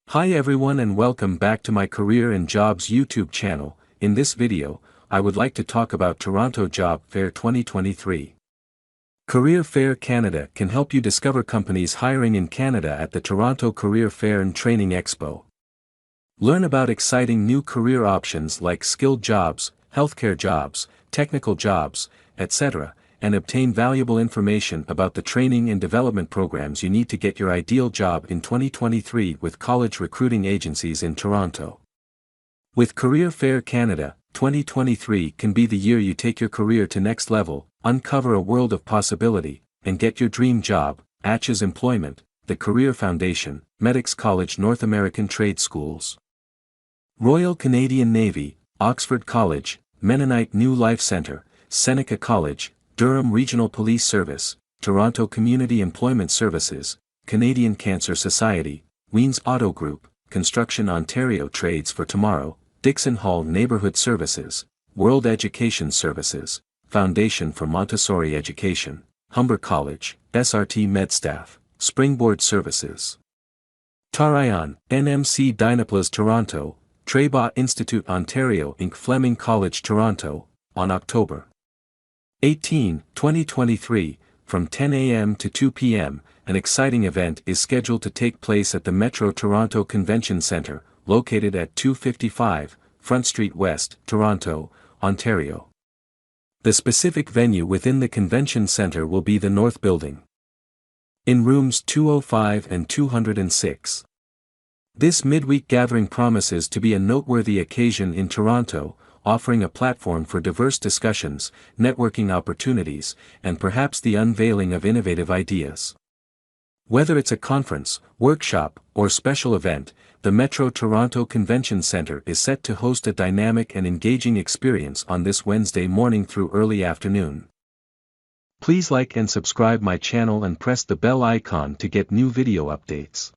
Hi everyone and welcome back to my Career and Jobs YouTube channel. In this video, I would like to talk about Toronto Job Fair 2023. Career Fair Canada can help you discover companies hiring in Canada at the Toronto Career Fair and Training Expo. Learn about exciting new career options like skilled jobs, healthcare jobs, technical jobs, etc., and obtain valuable information about the training and development programs you need to get your ideal job in 2023 with college recruiting agencies in Toronto. With Career Fair Canada, 2023 can be the year you take your career to next level, uncover a world of possibility, and get your dream job. Atches Employment, the Career Foundation, Medics College North American Trade Schools, Royal Canadian Navy, Oxford College, Mennonite New Life Centre, Seneca College, Durham Regional Police Service, Toronto Community Employment Services, Canadian Cancer Society, Weens Auto Group, Construction Ontario Trades for Tomorrow, Dixon Hall Neighbourhood Services, World Education Services, Foundation for Montessori Education, Humber College, S.R.T MedStaff, Springboard Services, Tarion, NMC Dynaplas Toronto, Trebas Institute Ontario Inc. Fleming College Toronto, on October 18, 2023, from 10 a.m. to 2 p.m., an exciting event is scheduled to take place at the Metro Toronto Convention Centre, located at 255 Front Street West, Toronto, Ontario. The specific venue within the convention centre will be the North Building, in rooms 205 and 206. This midweek gathering promises to be a noteworthy occasion in Toronto, offering a platform for diverse discussions, networking opportunities, and perhaps the unveiling of innovative ideas. Whether it's a conference, workshop, or special event, the Metro Toronto Convention Centre is set to host a dynamic and engaging experience on this Wednesday morning through early afternoon. Please like and subscribe my channel and press the bell icon to get new video updates.